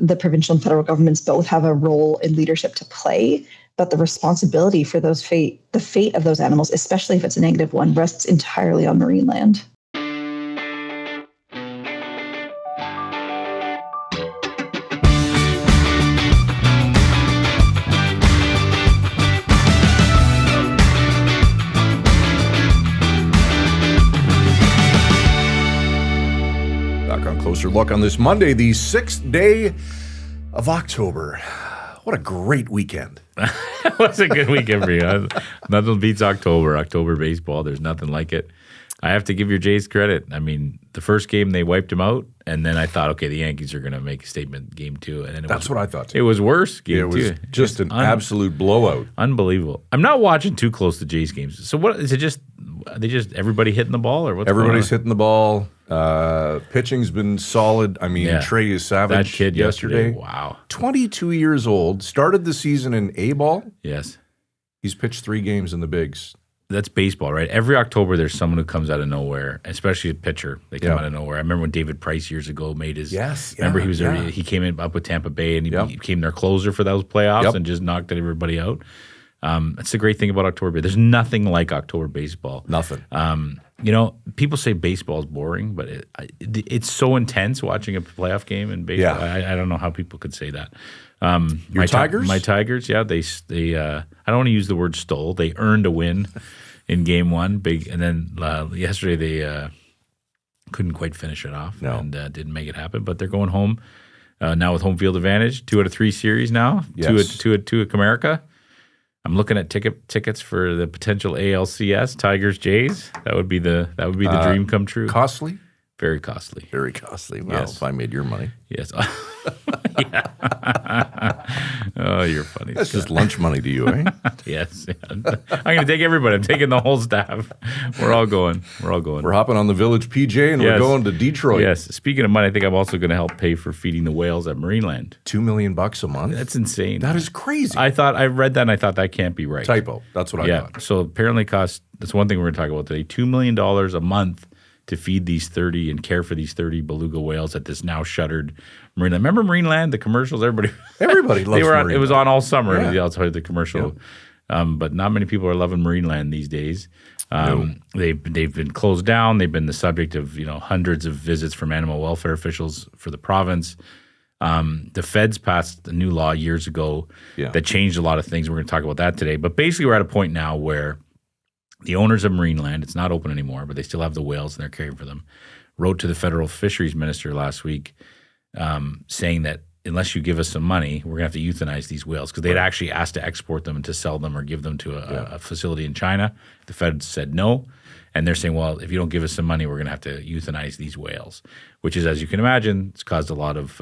the provincial and federal governments both have a role in leadership to play, but the responsibility for the fate of those animals, especially if it's a negative one, rests entirely on Marineland. Closer look on this Monday, the 6th day of October. What a great weekend. It was a good weekend for you. Nothing beats October. October baseball, there's nothing like it. I have to give your Jays credit. I mean, the first game, they wiped them out, and then I thought, okay, the Yankees are going to make a statement game 2. And then That's what I thought, too. It was worse, game 2. It was just an absolute blowout. Unbelievable. I'm not watching too close to Jays games. So what is it just – they just everybody hitting the ball or what's Everybody's hitting the ball. Pitching's been solid. I mean, Trey Savage that kid yesterday. Wow. 22 years old, started the season in A-ball. Yes. He's pitched 3 games in the bigs. That's baseball, right? Every October, there's someone who comes out of nowhere, especially a pitcher. They come out of nowhere. I remember when David Price years ago made his. Remember he came up with Tampa Bay and he became their closer for those playoffs and just knocked everybody out. That's the great thing about October. There's nothing like October baseball. Nothing. People say baseball is boring, but it's so intense watching a playoff game in baseball. I don't know how people could say that. Your Tigers? My Tigers, they I don't want to use the word stole. They earned a win in game 1, big, and then yesterday they couldn't quite finish it off and didn't make it happen. But they're going home now with home field advantage. 2 out of 3 series now. Yes. Two at Comerica. I'm looking at tickets for the potential ALCS Tigers Jays. That would be the dream come true. Costly? Very costly. Very costly. Well, if I made your money. Yes. Oh, you're funny. That's just lunch money to you, eh? Yes. I'm going to take everybody. I'm taking the whole staff. We're all going. We're hopping on the Village PJ and we're going to Detroit. Yes. Speaking of money, I think I'm also going to help pay for feeding the whales at Marineland. $2 million a month? That's insane. That is crazy. I read that and I thought that can't be right. Typo. That's what I thought. So apparently that's one thing we're going to talk about today. $2 million a month to feed these 30 and care for these 30 beluga whales at this now shuttered Marineland. Remember Marineland, the commercials? Everybody loves Marineland. It was on all summer. Yeah. The commercial. Yeah. But not many people are loving Marineland these days. They've been closed down. They've been the subject of hundreds of visits from animal welfare officials for the province. The feds passed a new law years ago that changed a lot of things. We're going to talk about that today. But basically we're at a point now where the owners of Marineland, it's not open anymore, but they still have the whales and they're caring for them, wrote to the federal Fisheries Minister last week saying that unless you give us some money, we're going to have to euthanize these whales because they'd actually asked to export them and to sell them or give them to a facility in China. The feds said no. And they're saying, well, if you don't give us some money, we're going to have to euthanize these whales, which is, as you can imagine, it's caused a lot of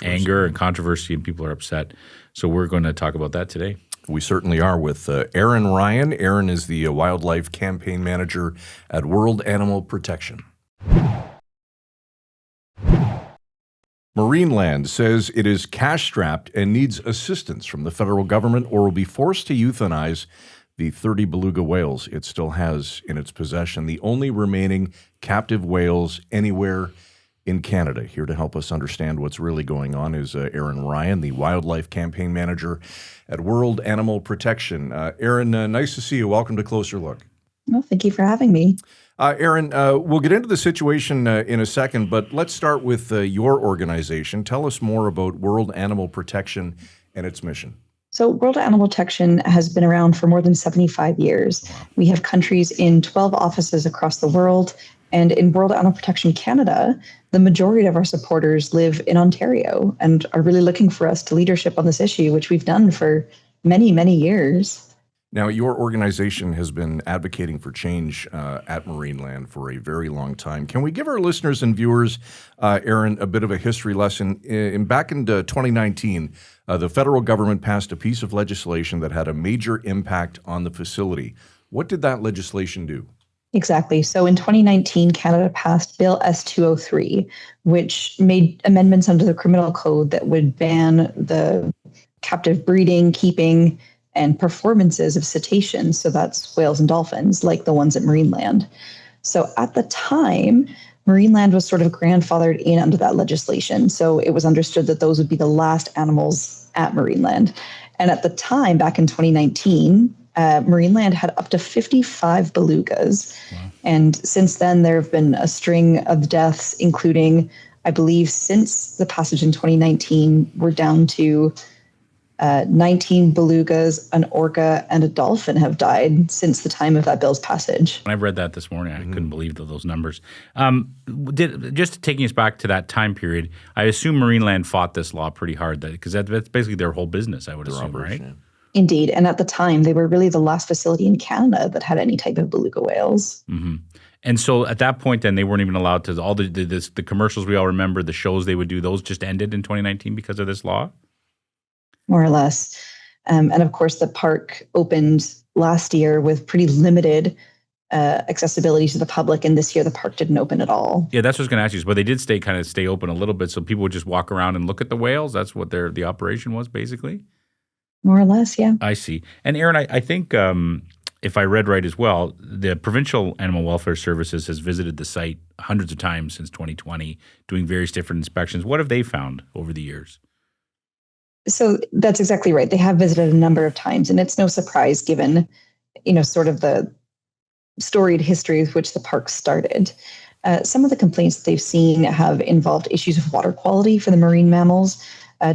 anger and controversy and people are upset. So we're going to talk about that today. We certainly are with Aaron Ryan. Aaron is the Wildlife Campaign Manager at World Animal Protection. Marineland says it is cash-strapped and needs assistance from the federal government or will be forced to euthanize the 30 beluga whales it still has in its possession, the only remaining captive whales anywhere in Canada. Here to help us understand what's really going on is Aaron Ryan, the Wildlife Campaign Manager at World Animal Protection. Aaron, nice to see you. Welcome to Closer Look. Well, thank you for having me. Aaron, we'll get into the situation in a second, but let's start with your organization. Tell us more about World Animal Protection and its mission. So World Animal Protection has been around for more than 75 years. We have countries in 12 offices across the world. And in World Animal Protection Canada, the majority of our supporters live in Ontario and are really looking for us to leadership on this issue, which we've done for many, many years. Now, your organization has been advocating for change at Marineland for a very long time. Can we give our listeners and viewers, Aaron, a bit of a history lesson? Back in 2019, the federal government passed a piece of legislation that had a major impact on the facility. What did that legislation do? Exactly. So in 2019, Canada passed Bill S-203, which made amendments under the criminal code that would ban the captive breeding, keeping, and performances of cetaceans. So that's whales and dolphins, like the ones at Marineland. So at the time, Marineland was sort of grandfathered in under that legislation. So it was understood that those would be the last animals at Marineland. And at the time, back in 2019, Marineland had up to 55 belugas. Wow. And since then, there have been a string of deaths, including, I believe, since the passage in 2019, we're down to 19 belugas, an orca, and a dolphin have died since the time of that bill's passage. I've read that this morning. I couldn't believe those numbers. Just taking us back to that time period, I assume Marineland fought this law pretty hard because that's basically their whole business, I would assume, right? Yeah. Indeed. And at the time, they were really the last facility in Canada that had any type of beluga whales. Mm-hmm. And so at that point, then, they weren't even allowed to – all the commercials we all remember, the shows they would do, those just ended in 2019 because of this law? More or less. And of course, the park opened last year with pretty limited accessibility to the public. And this year, the park didn't open at all. Yeah, that's what I was going to ask you. But they did stay open a little bit so people would just walk around and look at the whales. That's what the operation was, basically? More or less, yeah. I see. And Aaron, I think if I read right as well, the Provincial Animal Welfare Services has visited the site hundreds of times since 2020, doing various different inspections. What have they found over the years? So that's exactly right. They have visited a number of times, and it's no surprise given, sort of the storied history with which the park started. Some of the complaints that they've seen have involved issues of water quality for the marine mammals,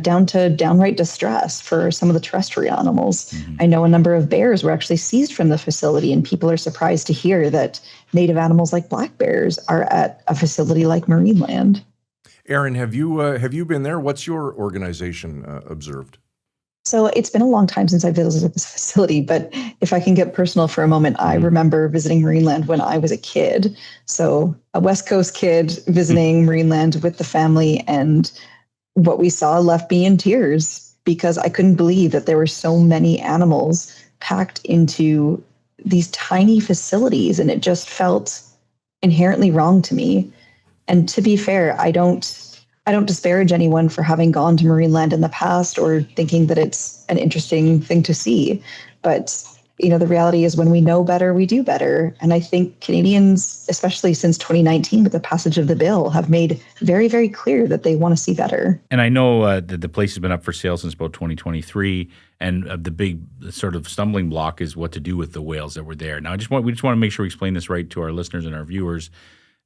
down to downright distress for some of the terrestrial animals. Mm-hmm. I know a number of bears were actually seized from the facility, and people are surprised to hear that native animals like black bears are at a facility like Marineland. Aaron, have you been there? What's your organization observed? So it's been a long time since I visited this facility, but if I can get personal for a moment, I remember visiting Marineland when I was a kid. So a West Coast kid visiting Marineland with the family, and what we saw left me in tears because I couldn't believe that there were so many animals packed into these tiny facilities, and it just felt inherently wrong to me. And to be fair, I don't disparage anyone for having gone to Marineland in the past or thinking that it's an interesting thing to see. But, the reality is when we know better, we do better. And I think Canadians, especially since 2019 with the passage of the bill, have made very, very clear that they want to see better. And I know that the place has been up for sale since about 2023. And the big sort of stumbling block is what to do with the whales that were there. Now, we just want to make sure we explain this right to our listeners and our viewers.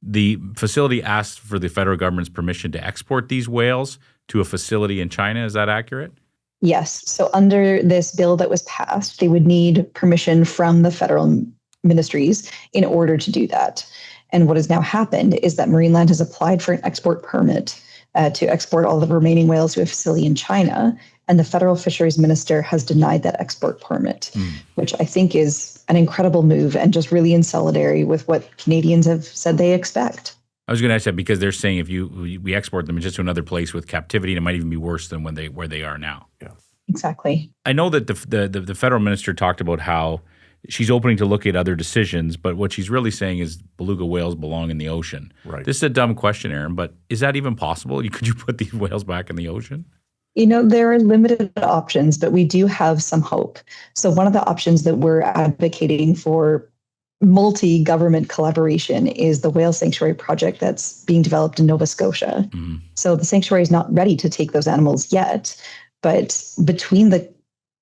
The facility asked for the federal government's permission to export these whales to a facility in China. Is that accurate? Yes. So under this bill that was passed, they would need permission from the federal ministries in order to do that. And what has now happened is that Marineland has applied for an export permit to export all the remaining whales to a facility in China. And the federal fisheries minister has denied that export permit, which I think is an incredible move and just really in solidarity with what Canadians have said they expect. I was going to ask that because they're saying if we export them just to another place with captivity, and it might even be worse than where they are now. Yeah, exactly. I know that the federal minister talked about how she's opening to look at other decisions, but what she's really saying is beluga whales belong in the ocean. Right. This is a dumb question, Aaron, but is that even possible? Could you put these whales back in the ocean? There are limited options, but we do have some hope. So one of the options that we're advocating for multi-government collaboration is the whale sanctuary project that's being developed in Nova Scotia. Mm-hmm. So the sanctuary is not ready to take those animals yet, but between the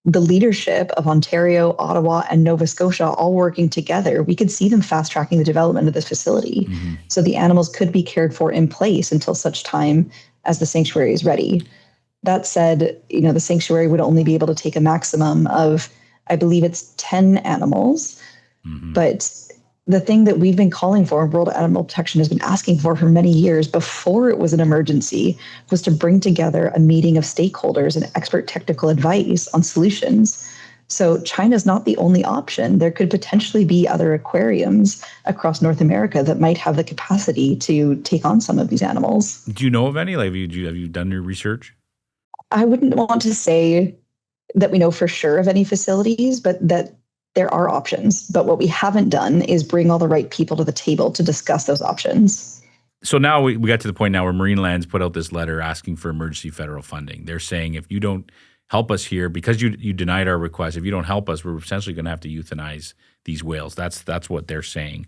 leadership of Ontario, Ottawa, and Nova Scotia all working together, we could see them fast-tracking the development of this facility. Mm-hmm. So the animals could be cared for in place until such time as the sanctuary is ready. That said, the sanctuary would only be able to take a maximum of, I believe it's 10 animals. Mm-hmm. But the thing that we've been calling for, World Animal Protection has been asking for many years before it was an emergency, was to bring together a meeting of stakeholders and expert technical advice on solutions. So China's not the only option. There could potentially be other aquariums across North America that might have the capacity to take on some of these animals. Do you know of any? Have you done your research? I wouldn't want to say that we know for sure of any facilities, but that there are options. But what we haven't done is bring all the right people to the table to discuss those options. So now we got to the point now where Marineland's put out this letter asking for emergency federal funding. They're saying if you don't help us here, because you denied our request, if you don't help us, we're essentially going to have to euthanize these whales. That's what they're saying.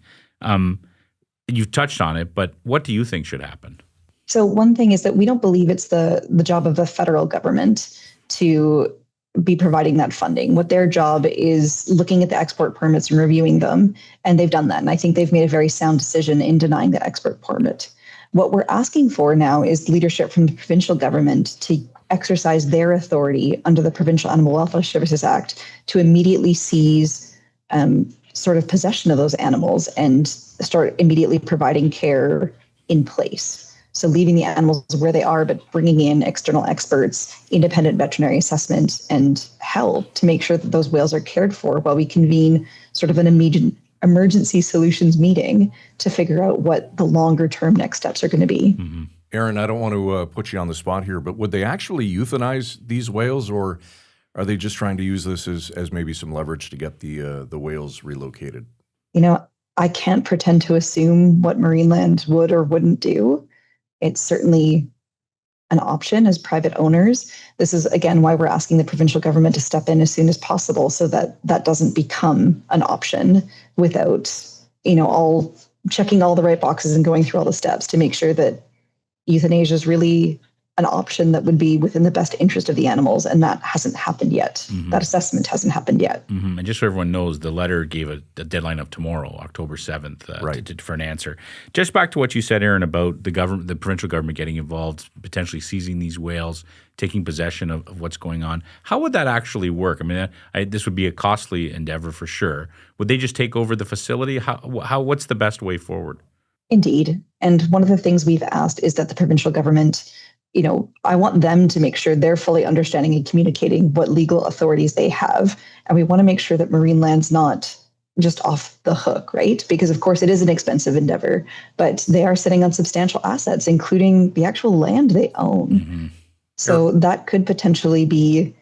You've touched on it, but what do you think should happen? So one thing is that we don't believe it's the job of the federal government to be providing that funding. What their job is looking at the export permits and reviewing them, and they've done that. And I think they've made a very sound decision in denying the export permit. What we're asking for now is leadership from the provincial government to exercise their authority under the Provincial Animal Welfare Services Act to immediately seize sort of possession of those animals and start immediately providing care in place. So leaving the animals where they are, but bringing in external experts, independent veterinary assessment, and help to make sure that those whales are cared for while we convene sort of an immediate emergency solutions meeting to figure out what the longer term next steps are going to be. Mm-hmm. Aaron, I don't want to put you on the spot here, but would they actually euthanize these whales, or are they just trying to use this as maybe some leverage to get the whales relocated? You know, I can't pretend to assume what Marineland would or wouldn't do. It's certainly an option as private owners. This is, again, why we're asking the provincial government to step in as soon as possible so that that doesn't become an option without, all checking all the right boxes and going through all the steps to make sure that euthanasia is really an option that would be within the best interest of the animals. And that hasn't happened yet. Mm-hmm. That assessment hasn't happened yet. Mm-hmm. And just so everyone knows, the letter gave a deadline of tomorrow, October 7th, right. For an answer. Just back to what you said, Aaron, about the provincial government getting involved, potentially seizing these whales, taking possession of what's going on. How would that actually work? I mean, this would be a costly endeavor for sure. Would they just take over the facility? What's the best way forward? Indeed. And one of the things we've asked is that the provincial government, I want them to make sure they're fully understanding and communicating what legal authorities they have. And we want to make sure that Marineland's not just off the hook, right? Because of course it is an expensive endeavor, but they are sitting on substantial assets, including the actual land they own. Mm-hmm. So that could potentially be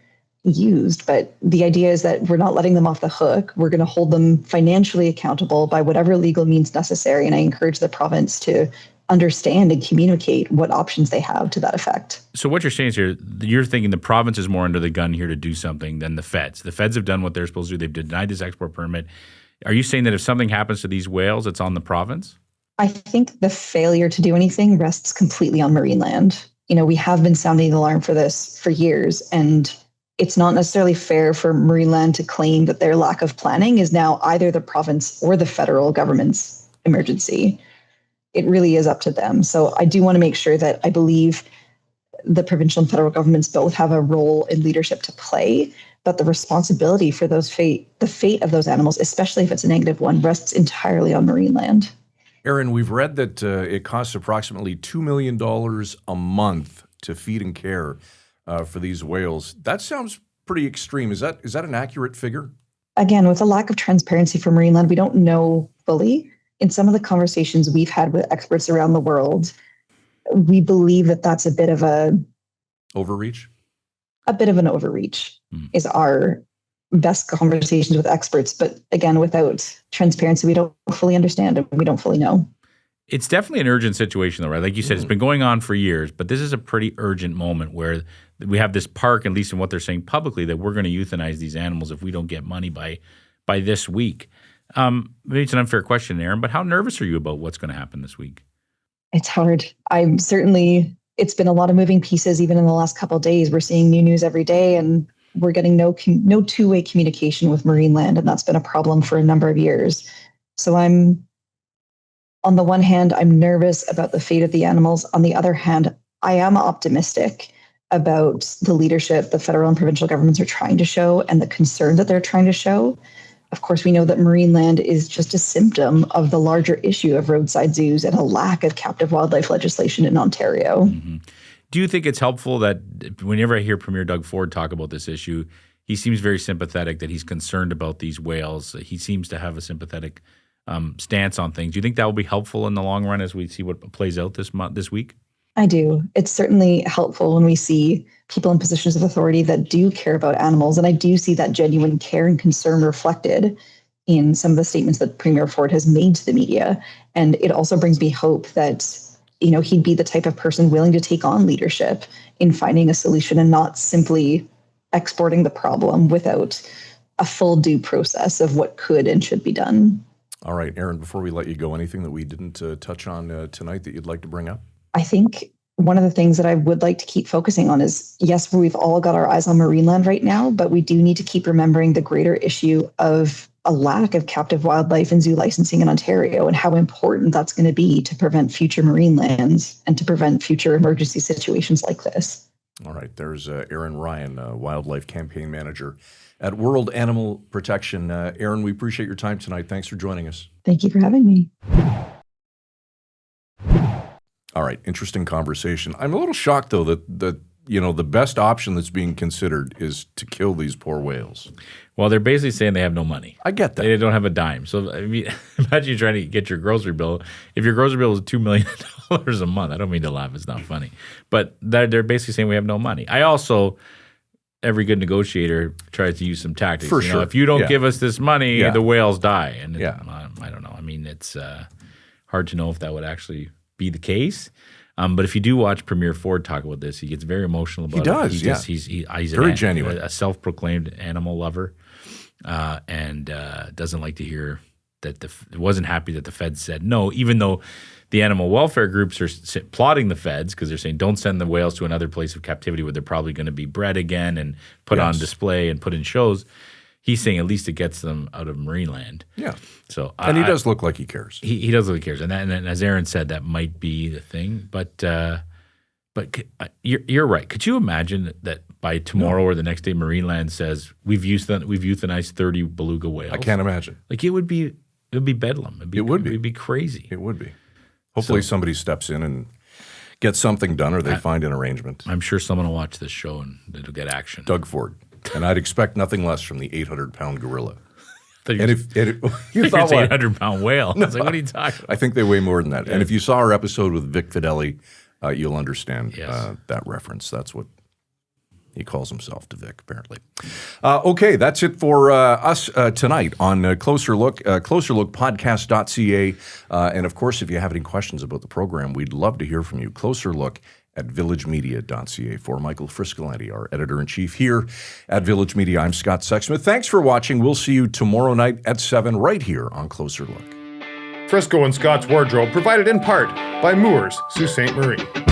used. But the idea is that we're not letting them off the hook. We're going to hold them financially accountable by whatever legal means necessary. And I encourage the province to understand and communicate what options they have to that effect. So what you're saying is you're thinking the province is more under the gun here to do something than the feds. The feds have done what they're supposed to do. They've denied this export permit. Are you saying that if something happens to these whales, it's on the province? I think the failure to do anything rests completely on Marineland. We have been sounding the alarm for this for years, and it's not necessarily fair for Marineland to claim that their lack of planning is now either the province or the federal government's emergency. It really is up to them. So I do want to make sure that I believe the provincial and federal governments both have a role in leadership to play, but the responsibility for the fate of those animals, especially if it's a negative one, rests entirely on Marineland. Aaron, we've read that it costs approximately $2 million a month to feed and care for these whales. That sounds pretty extreme. Is that an accurate figure? Again, with a lack of transparency for Marineland, we don't know fully. In some of the conversations we've had with experts around the world, we believe that that's a bit of an overreach is our best conversations with experts. But again, without transparency, we don't fully understand and we don't fully know. It's definitely an urgent situation, though, right? Like you said, it's been going on for years, but this is a pretty urgent moment where we have this park, at least in what they're saying publicly, that we're going to euthanize these animals if we don't get money by this week. Maybe it's an unfair question, Aaron, but how nervous are you about what's going to happen this week? It's hard. It's been a lot of moving pieces, even in the last couple of days. We're seeing new news every day, and we're getting no two-way communication with Marineland, and that's been a problem for a number of years. So on the one hand, I'm nervous about the fate of the animals. On the other hand, I am optimistic about the leadership the federal and provincial governments are trying to show and the concern that they're trying to show. Of course, we know that Marineland is just a symptom of the larger issue of roadside zoos and a lack of captive wildlife legislation in Ontario. Mm-hmm. Do you think it's helpful that whenever I hear Premier Doug Ford talk about this issue, he seems very sympathetic that he's concerned about these whales? He seems to have a sympathetic stance on things. Do you think that will be helpful in the long run as we see what plays out this week? I do. It's certainly helpful when we see people in positions of authority that do care about animals. And I do see that genuine care and concern reflected in some of the statements that Premier Ford has made to the media. And it also brings me hope that, he'd be the type of person willing to take on leadership in finding a solution and not simply exporting the problem without a full due process of what could and should be done. All right, Erin, before we let you go, anything that we didn't touch on tonight that you'd like to bring up? I think one of the things that I would like to keep focusing on is, yes, we've all got our eyes on Marineland right now, but we do need to keep remembering the greater issue of a lack of captive wildlife and zoo licensing in Ontario and how important that's going to be to prevent future marine lands and to prevent future emergency situations like this. All right, there's Erin Ryan, Wildlife Campaign Manager at World Animal Protection. Erin, we appreciate your time tonight. Thanks for joining us. Thank you for having me. All right, interesting conversation. I'm a little shocked, though, that the best option that's being considered is to kill these poor whales. Well, they're basically saying they have no money. I get that. They don't have a dime. So I mean, imagine you trying to get your grocery bill. If your grocery bill is $2 million a month, I don't mean to laugh. It's not funny. But they're basically saying we have no money. Every good negotiator tries to use some tactics. For sure. If you don't give us this money, the whales die. And I don't know. I mean, it's hard to know if that would actually be the case. But if you do watch Premier Ford talk about this, he gets very emotional about it. He does, He's very genuine. A self-proclaimed animal lover, and doesn't like to hear that wasn't happy that the feds said no, even though the animal welfare groups are plotting the feds because they're saying don't send the whales to another place of captivity where they're probably going to be bred again and put on display and put in shows. He's saying at least it gets them out of Marineland. Yeah. So and he does look like he cares. He does look like he cares, and as Erin said, that might be the thing. But you're right. Could you imagine that by tomorrow or the next day, Marineland says we've euthanized 30 beluga whales? I can't imagine. Like it would be bedlam. It'd be crazy. It would be. Hopefully somebody steps in and gets something done, or they find an arrangement. I'm sure someone will watch this show and it'll get action. Doug Ford. And I'd expect nothing less from the 800-pound gorilla. You thought you thought what? 800-pound whale. I was like, what are you talking about? I think they weigh more than that. Yeah. And if you saw our episode with Vic Fideli, you'll understand that reference. That's what he calls himself to Vic, apparently. Okay, that's it for us tonight on Closer Look, closerlookpodcast.ca. And, of course, if you have any questions about the program, we'd love to hear from you. Closer Look at villagemedia.ca. For Michael Friscolanti, our editor-in-chief here at Village Media, I'm Scott Sexsmith. Thanks for watching. We'll see you tomorrow night at 7 right here on Closer Look. Frisco and Scott's Wardrobe provided in part by Moores, Sault Ste. Marie.